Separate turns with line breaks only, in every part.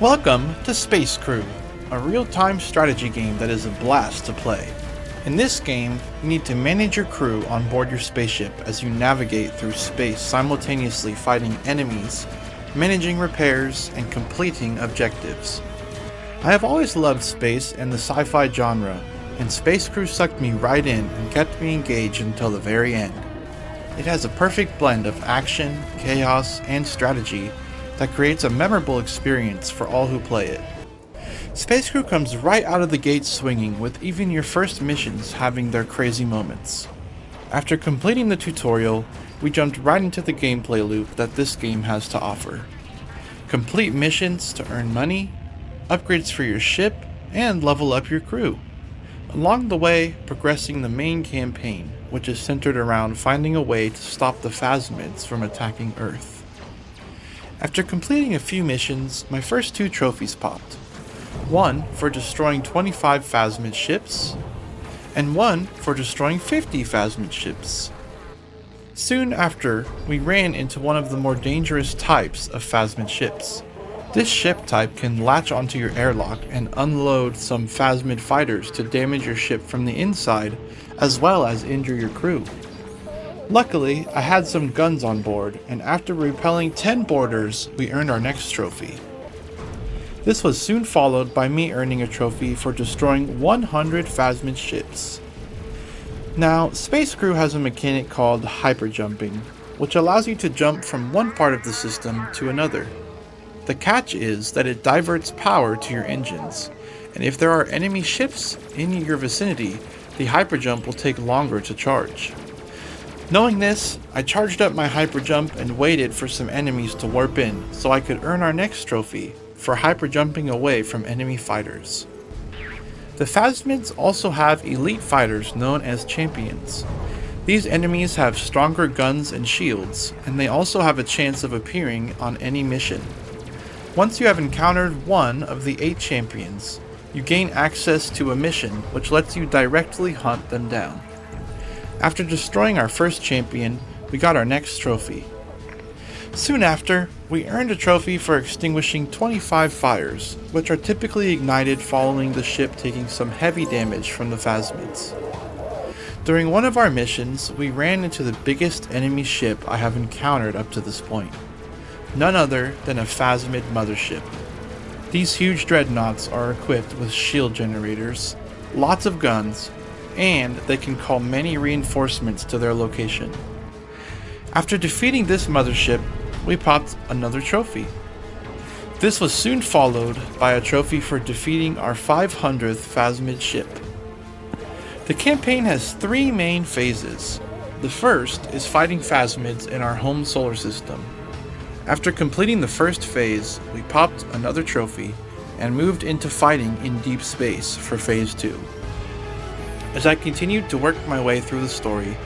Welcome to Space Crew, a real-time strategy game that is a blast to play. In this game, you need to manage your crew on board your spaceship as you navigate through space, simultaneously fighting enemies, managing repairs, and completing objectives. I have always loved space and the sci-fi genre, and Space Crew sucked me right in and kept me engaged until the very end. It has a perfect blend of action, chaos, and strategy that creates a memorable experience for all who play it. Space Crew comes right out of the gate swinging, with even your first missions having their crazy moments. After completing the tutorial, we jumped right into the gameplay loop that this game has to offer. Complete missions to earn money, upgrades for your ship, and level up your crew. Along the way, progressing the main campaign, which is centered around finding a way to stop the phasmids from attacking Earth. After completing a few missions, my first two trophies popped. One for destroying 25 phasmid ships, and one for destroying 50 phasmid ships. Soon after, we ran into one of the more dangerous types of phasmid ships. This ship type can latch onto your airlock and unload some phasmid fighters to damage your ship from the inside, as well as injure your crew. Luckily, I had some guns on board, and after repelling 10 boarders, we earned our next trophy. This was soon followed by me earning a trophy for destroying 100 phasmid ships. Now, Space Crew has a mechanic called hyperjumping, which allows you to jump from one part of the system to another. The catch is that it diverts power to your engines, and if there are enemy ships in your vicinity, the hyperjump will take longer to charge. Knowing this, I charged up my hyperjump and waited for some enemies to warp in so I could earn our next trophy for hyperjumping away from enemy fighters. The phasmids also have elite fighters known as champions. These enemies have stronger guns and shields, and they also have a chance of appearing on any mission. Once you have encountered one of the 8 champions, you gain access to a mission which lets you directly hunt them down. After destroying our first champion, we got our next trophy. Soon after, we earned a trophy for extinguishing 25 fires, which are typically ignited following the ship taking some heavy damage from the phasmids. During one of our missions, we ran into the biggest enemy ship I have encountered up to this point. None other than a phasmid mothership. These huge dreadnoughts are equipped with shield generators, lots of guns, and they can call many reinforcements to their location. After defeating this mothership, we popped another trophy. This was soon followed by a trophy for defeating our 500th phasmid ship. The campaign has 3 main phases. The first is fighting phasmids in our home solar system. After completing the first phase, we popped another trophy and moved into fighting in deep space for phase 2. As I continued to work my way through the story,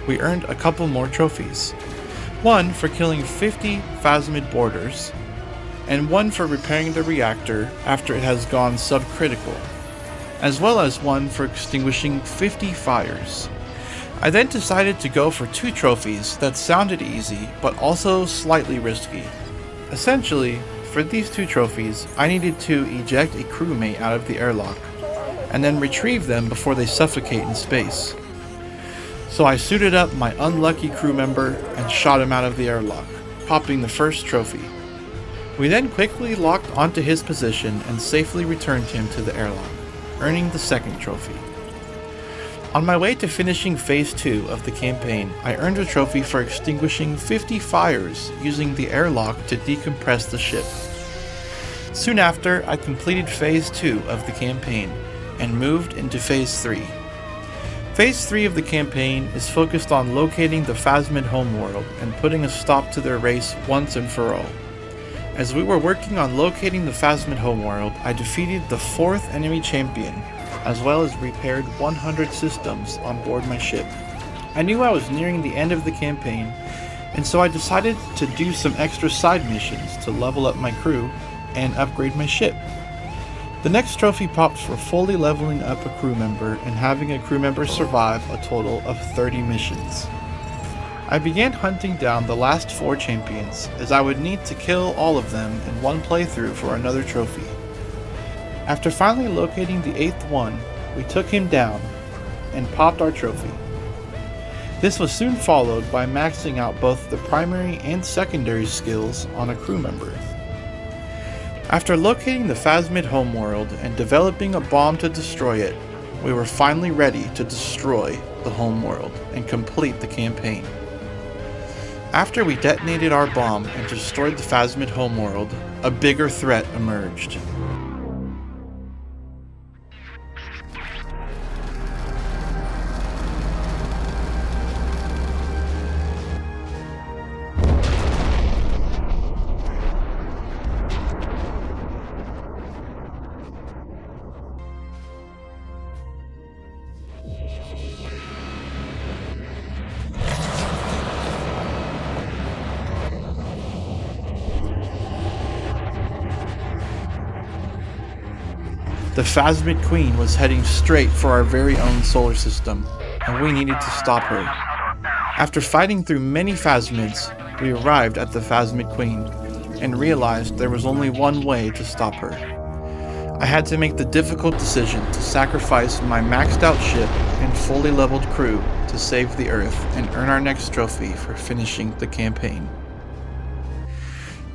we earned a couple more trophies. One for killing 50 phasmid boarders, and one for repairing the reactor after it has gone subcritical, as well as one for extinguishing 50 fires. I then decided to go for 2 trophies that sounded easy, but also slightly risky. Essentially, for these 2 trophies, I needed to eject a crewmate out of the airlock, and then retrieve them before they suffocate in space. So I suited up my unlucky crew member and shot him out of the airlock, popping the first trophy. We then quickly locked onto his position and safely returned him to the airlock, earning the second trophy. On my way to finishing phase 2 of the campaign, I earned a trophy for extinguishing 50 fires using the airlock to decompress the ship. Soon after, I completed phase 2 of the campaign and moved into phase 3. Phase 3 of the campaign is focused on locating the phasmid homeworld and putting a stop to their race once and for all. As we were working on locating the phasmid homeworld, I defeated the 4th enemy champion, as well as repaired 100 systems on board my ship. I knew I was nearing the end of the campaign, and so I decided to do some extra side missions to level up my crew and upgrade my ship. The next trophy pops for fully leveling up a crew member and having a crew member survive a total of 30 missions. I began hunting down the last 4 champions, as I would need to kill all of them in one playthrough for another trophy. After finally locating the 8th one, we took him down and popped our trophy. This was soon followed by maxing out both the primary and secondary skills on a crew member. After locating the Phasmid homeworld and developing a bomb to destroy it, we were finally ready to destroy the homeworld and complete the campaign. After we detonated our bomb and destroyed the Phasmid homeworld, a bigger threat emerged. The Phasmid Queen was heading straight for our very own solar system, and we needed to stop her. After fighting through many Phasmids, we arrived at the Phasmid Queen, and realized there was only one way to stop her. I had to make the difficult decision to sacrifice my maxed out ship and fully leveled crew to save the Earth and earn our next trophy for finishing the campaign.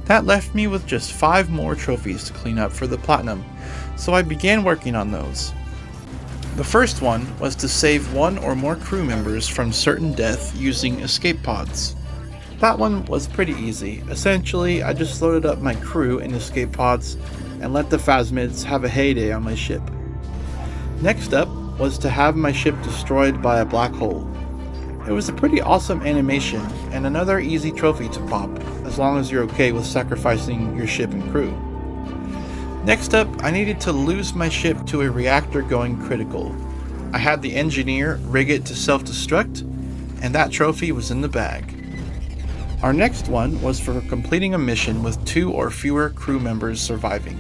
That left me with just 5 more trophies to clean up for the Platinum, so I began working on those. The first one was to save 1 or more crew members from certain death using escape pods. That one was pretty easy. Essentially, I just loaded up my crew in escape pods and let the Phasmids have a heyday on my ship. Next up was to have my ship destroyed by a black hole. It was a pretty awesome animation and another easy trophy to pop, as long as you're okay with sacrificing your ship and crew. Next up, I needed to lose my ship to a reactor going critical. I had the engineer rig it to self-destruct, and that trophy was in the bag. Our next one was for completing a mission with 2 or fewer crew members surviving.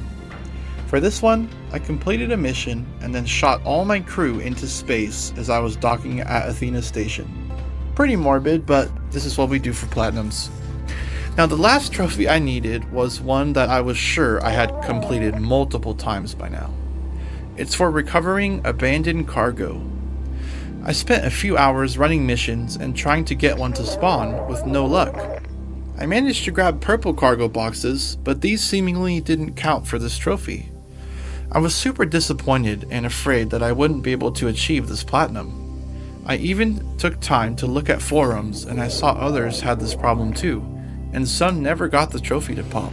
For this one, I completed a mission and then shot all my crew into space as I was docking at Athena Station. Pretty morbid, but this is what we do for Platinums. Now, the last trophy I needed was one that I was sure I had completed multiple times by now. It's for recovering abandoned cargo. I spent a few hours running missions and trying to get one to spawn with no luck. I managed to grab purple cargo boxes, but these seemingly didn't count for this trophy. I was super disappointed and afraid that I wouldn't be able to achieve this Platinum. I even took time to look at forums, and I saw others had this problem too, and some never got the trophy to pop.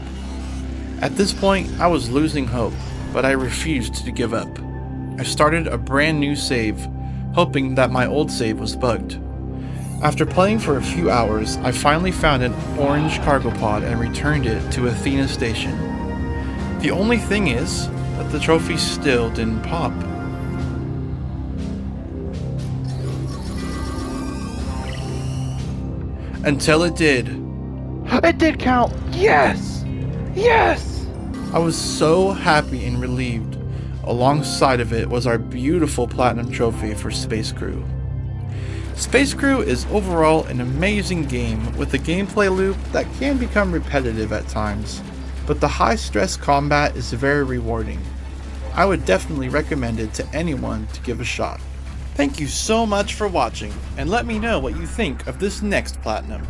At this point, I was losing hope, but I refused to give up. I started a brand new save, hoping that my old save was bugged. After playing for a few hours, I finally found an orange cargo pod and returned it to Athena Station. The only thing is that the trophy still didn't pop. Until it did. It did count! Yes! Yes! I was so happy and relieved. Alongside of it was our beautiful Platinum trophy for Space Crew. Space Crew is overall an amazing game with a gameplay loop that can become repetitive at times, but the high stress combat is very rewarding. I would definitely recommend it to anyone to give a shot. Thank you so much for watching, and let me know what you think of this next Platinum.